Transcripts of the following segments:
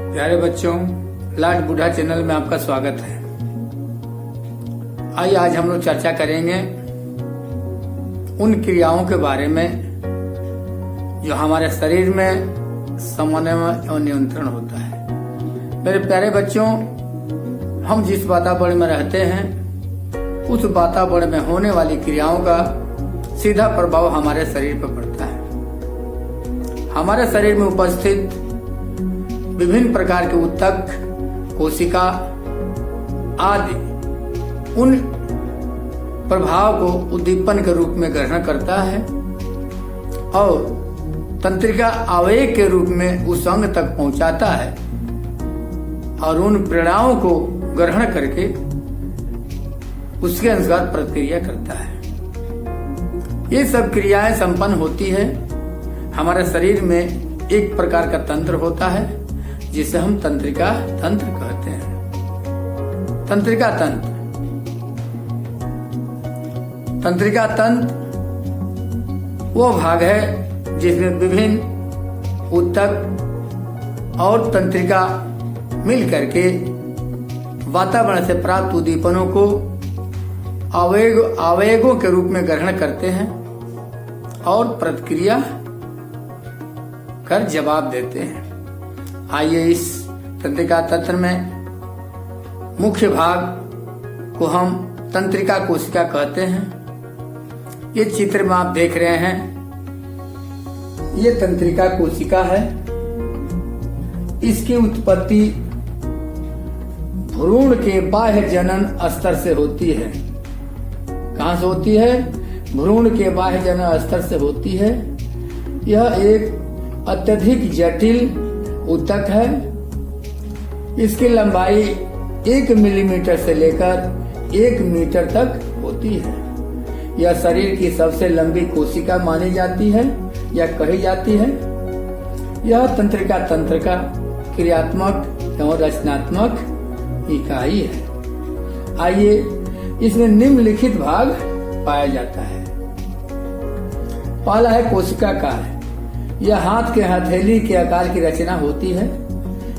प्यारे बच्चों, लाड बूढ़ा चैनल में आपका स्वागत है। आइए आज हम लोग चर्चा करेंगे उन क्रियाओं के बारे में जो हमारे शरीर में समन्वय एवं नियंत्रण होता है। मेरे प्यारे बच्चों, हम जिस वातावरण में रहते हैं उस वातावरण में होने वाली क्रियाओं का सीधा प्रभाव हमारे शरीर पर पड़ता है। हमारे शरीर में उपस्थित विभिन्न प्रकार के ऊतक, कोशिका आदि उन प्रभाव को उद्दीपन के रूप में ग्रहण करता है और तंत्रिका आवेग के रूप में उस अंग तक पहुंचाता है और उन प्रेरणाओं को ग्रहण करके उसके अनुसार प्रतिक्रिया करता है। ये सब क्रियाएं संपन्न होती है। हमारे शरीर में एक प्रकार का तंत्र होता है जिसे हम तंत्रिका तंत्र कहते हैं। तंत्रिका तंत्र वो भाग है जिसमें विभिन्न ऊतक और तंत्रिका मिल करके वातावरण से प्राप्त उद्दीपनों को आवेगों के रूप में ग्रहण करते हैं और प्रतिक्रिया कर जवाब देते हैं। आइए इस तंत्रिका तंत्र में मुख्य भाग को हम तंत्रिका कोशिका कहते हैं। ये चित्र में आप देख रहे हैं, ये तंत्रिका कोशिका है। इसकी उत्पत्ति भ्रूण के बाह्य जनन स्तर से होती है। कहां से होती है? भ्रूण के बाह्य जनन स्तर से होती है। यह एक अत्यधिक जटिल ऊतक है। इसकी लंबाई 1 मिलीमीटर से लेकर 1 मीटर तक होती है। यह शरीर की सबसे लंबी कोशिका मानी जाती है या कही जाती है। यह तंत्रिका तंत्र का क्रियात्मक एवं रचनात्मक इकाई है। आइए इसमें निम्नलिखित भाग पाया जाता है। पहला है कोशिका काय। यह हाथ के हथेली के आकार की रचना होती है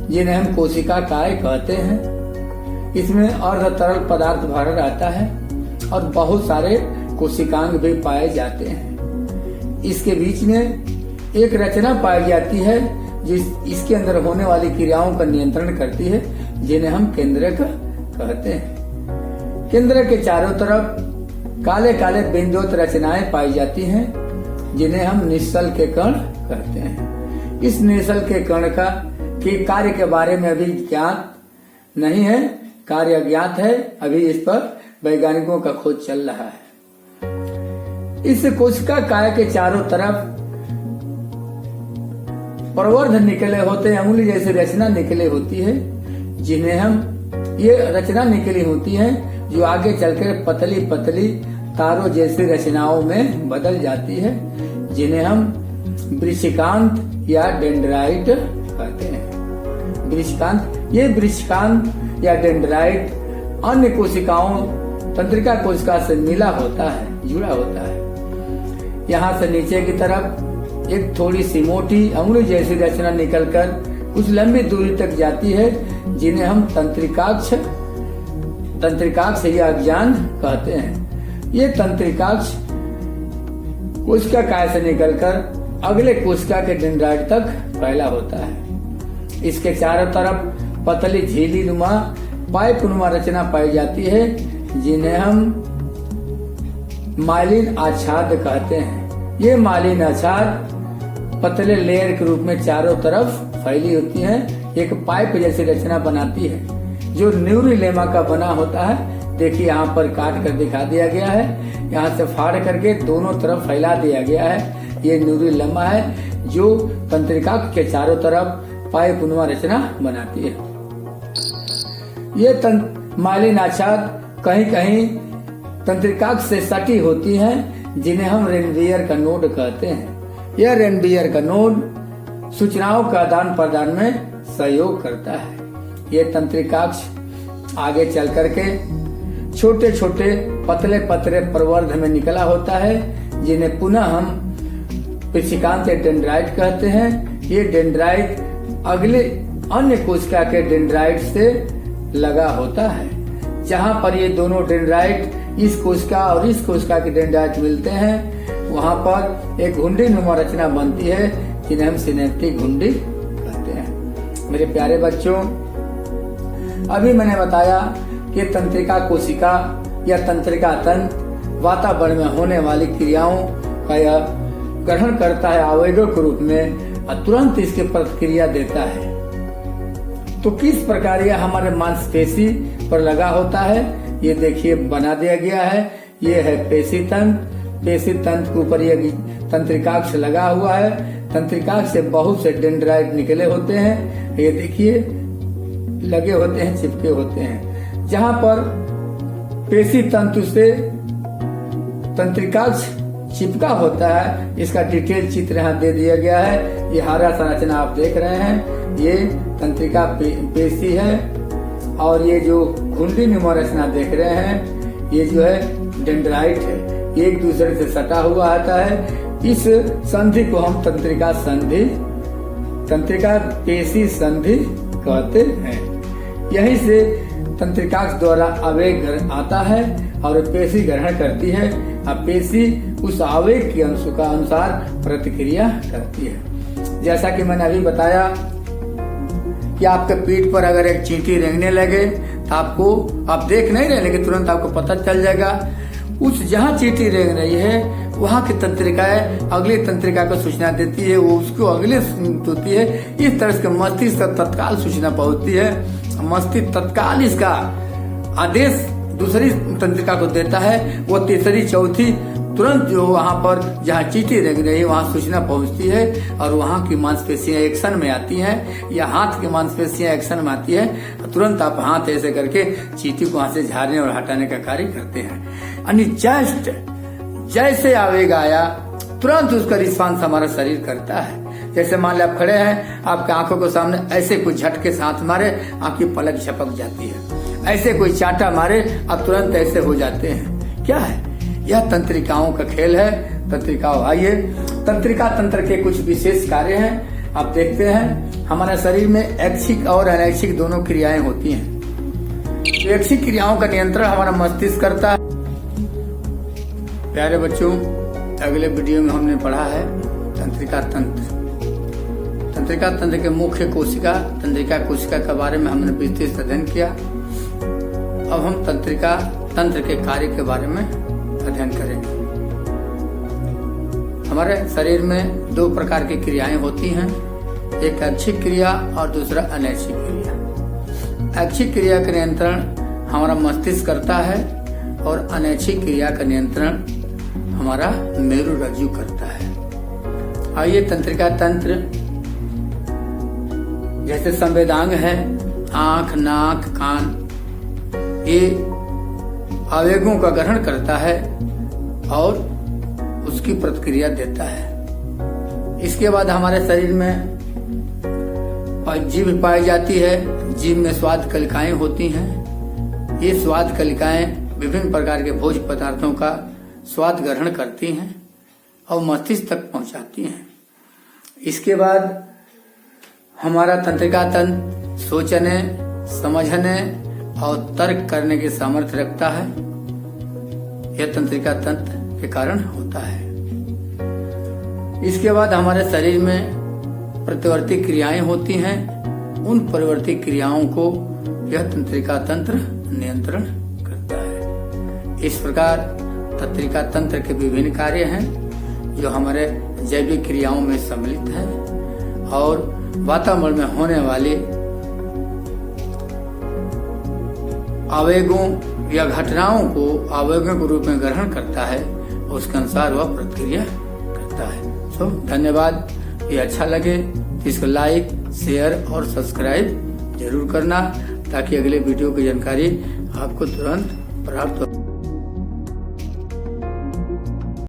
जिन्हें हम कोशिका काय कहते हैं। इसमें अर्ध तरल पदार्थ भरा रहता है और बहुत सारे कोशिकांग भी पाए जाते हैं। इसके बीच में एक रचना पाई जाती है जिस इसके अंदर होने वाली क्रियाओं का नियंत्रण करती है, जिन्हें हम केंद्रक कहते हैं। केंद्र के चारों तरफ काले काले बिंदुवत रचनाएं पाई जाती हैं जिन्हें हम निश्चल के कण कहते हैं। इस निश्चल के कण के कार्य के बारे में अभी ज्ञात नहीं है, कार्य अज्ञात है। अभी इस पर वैज्ञानिकों का खोज चल रहा है। इस कोशिका काय के चारों तरफ प्रवर्ध निकले होते हैं, अंगुली जैसी रचना निकले होती है, जिन्हें हम ये रचना निकली होती है जो आगे चलकर पतली पतली तारों जैसी रचनाओं में बदल जाती है, जिन्हें हम वृश्चिकांत या डेंड्राइट कहते हैं। ये वृश्चिकांत या डेंड्राइट अन्य कोशिकाओं तंत्रिका कोशिका से मिला होता है, जुड़ा होता है। यहाँ से नीचे की तरफ एक थोड़ी सी मोटी अंगुली जैसी रचना निकलकर कुछ लंबी दूरी तक जाती है, जिन्हें हम तंत्रिकाक्ष या अज्ञान कहते हैं। ये तंत्रिकाक्ष कोशिका काय से निकलकर अगले कोशिका के डेंड्राइट तक फैला होता है। इसके चारों तरफ पतली झिल्ली नुमा पाइप नुमा रचना पाई जाती है, जिन्हें हम माइलिन आच्छाद कहते हैं। ये माइलिन आच्छाद पतले लेयर के रूप में चारों तरफ फैली होती है, एक पाइप जैसी रचना बनाती है जो न्यूरिलेमा का बना होता है। देखिए यहाँ पर काट कर दिखा दिया गया है, यहाँ से फाड़ करके दोनों तरफ फैला दिया गया है। ये न्यूरिलेमा है जो तंत्रिका के चारों तरफ पाइप नुमा रचना बनाती है। ये माइलिन आच्छाद कहीं कहीं तंत्रिका से सटी होती हैं, जिन्हें हम रेनवियर का नोड कहते हैं। यह रेनवियर का नोड सूचनाओं का आदान प्रदान में सहयोग करता है। ये तंत्रिकाक्ष आगे चल करके छोटे छोटे पतले पतले प्रवर्ध में निकला होता है, जिन्हें पुनः हम वृश्चिकांत या डेंड्राइट कहते हैं। ये डेंड्राइट अगले अन्य कोशिका के डेंड्राइट से लगा होता है। जहाँ पर ये दोनों डेंड्राइट इस कोशिका और इस कोशिका के डेंड्राइट मिलते हैं, वहाँ पर एक घुंडी नुमा रचना बनती है जिन्हें हम सिनेप्टिक घुंडी कहते हैं। मेरे प्यारे बच्चों, अभी मैंने बताया कि तंत्रिका कोशिका या तंत्रिका तंत्र वातावरण में होने वाली क्रियाओं का यह ग्रहण करता है आवेगों के रूप में और तुरंत इसकी प्रतिक्रिया देता है। तो किस प्रकार यह हमारे मांसपेशी पर लगा होता है, ये देखिए बना दिया गया है। ये है पेशी तंत्र। पेशी तंत्र के ऊपर ये तंत्रिकाक्ष लगा हुआ है। तंत्रिकाक्ष से बहुत से डेंड्राइट निकले होते हैं, ये देखिए लगे होते हैं, चिपके होते हैं। जहाँ पर पेशी तंतु से तंत्रिकाक्ष चिपका होता है, इसका डिटेल चित्र यहाँ दे दिया गया है। ये हरा संरचना आप देख रहे हैं, ये तंत्रिका पेशी है और ये जो घुंडी नुमा रचना देख रहे हैं, ये जो है डेंड्राइट है। एक दूसरे से सटा हुआ आता है। इस संधि को हम तंत्रिका संधि, तंत्रिका पेशी संधि कहते हैं। यहीं से तंत्रिकाक्ष द्वारा आवेग आता है और पेशी ग्रहण करती है और पेशी उस आवेग के अंश का अनुसार प्रतिक्रिया करती है। जैसा कि मैंने अभी बताया कि आपके पीठ पर अगर एक चींटी रेंगने लगे तो आपको, आप देख नहीं रहे लेकिन तुरंत आपको पता चल जाएगा। उस जहाँ चींटी रेंग रही है वहाँ की तंत्रिकाएं अगली तंत्रिका को सूचना देती है, वो उसको अगले होती है। इस तरह से मस्तिष्क तक तत्काल सूचना पहुंचती है। मस्तिष्क तत्काल इसका आदेश दूसरी तंत्रिका को देता है, वो तीसरी चौथी तुरंत जो वहाँ पर जहाँ चींटी रेंग रही है वहाँ सूचना पहुँचती है और वहाँ की मांसपेशियां एक्शन में आती हैं या हाथ की मांसपेशियां एक्शन में आती है। तुरंत आप हाथ ऐसे करके चींटी को वहाँ से झाड़ने और हटाने का कार्य करते हैं। यानी जस्ट जैसे आवेग आया तुरंत उसका रिस्पांस हमारा शरीर करता है। जैसे मान लो आप खड़े हैं, आपके आंखों के सामने ऐसे कोई झटके से हाथ मारे, आपकी पलक झपक जाती है। ऐसे कोई चाटा मारे, आप तुरंत ऐसे हो जाते हैं। क्या है? यह तंत्रिकाओं का खेल है। तंत्रिकाओं, आइए तंत्रिका तंत्र के कुछ विशेष कार्य हैं। आप देखते हैं हमारे शरीर में ऐच्छिक और अनैच्छिक दोनों क्रियाएं होती हैं। ऐच्छिक क्रियाओं का नियंत्रण हमारा मस्तिष्क करता है। प्यारे बच्चों, अगले वीडियो में हमने पढ़ा है तंत्रिका तंत्र। तंत्रिका तंत्र के मुख्य कोशिका, तंत्रिका कोशिका के बारे में हमने विस्तृत अध्ययन किया। अब हम तंत्रिका तंत्र के कार्य के बारे में अध्ययन करेंगे। हमारे शरीर में दो प्रकार की क्रियाएं होती हैं, एक ऐच्छिक क्रिया और दूसरा अनैच्छिक क्रिया। ऐच्छिक क्रिया का नियंत्रण हमारा मस्तिष्क करता है और अनैच्छिक क्रिया का नियंत्रण हमारा मेरुरज्जु करता है। आइए तंत्रिका तंत्र जैसे संवेदांग है, आंख, नाक, कान, ये आवेगों का ग्रहण करता है और उसकी प्रतिक्रिया देता है। इसके बाद हमारे शरीर में जीभ पाई जाती है। जीभ में स्वाद कलिकाएं होती हैं। ये स्वाद कलिकाएं विभिन्न प्रकार के भोज्य पदार्थों का स्वाद ग्रहण करती हैं और मस्तिष्क तक पहुंचाती हैं। इसके बाद हमारा तंत्रिका तंत्र सोचने, समझने और तर्क करने की सामर्थ्य रखता है। यह तंत्रिका तंत्र के कारण होता है। इसके बाद हमारे शरीर में प्रतिवर्ती क्रियाएं होती हैं। उन परिवर्ती क्रियाओं को यह तंत्रिका तंत्र नियंत्रण करता है। इस प्रकार तंत्रिका तंत्र के विभिन्न कार्य हैं जो हमारे जैविक क्रियाओं में सम्मिलित हैं और वातावरण में होने वाले आवेगों या घटनाओं को आवेगों के रूप में ग्रहण करता है, उसके अनुसार वह प्रतिक्रिया करता है। तो धन्यवाद। ये अच्छा लगे तो इसको लाइक, शेयर और सब्सक्राइब जरूर करना ताकि अगले वीडियो की जानकारी आपको तुरंत प्राप्त हो।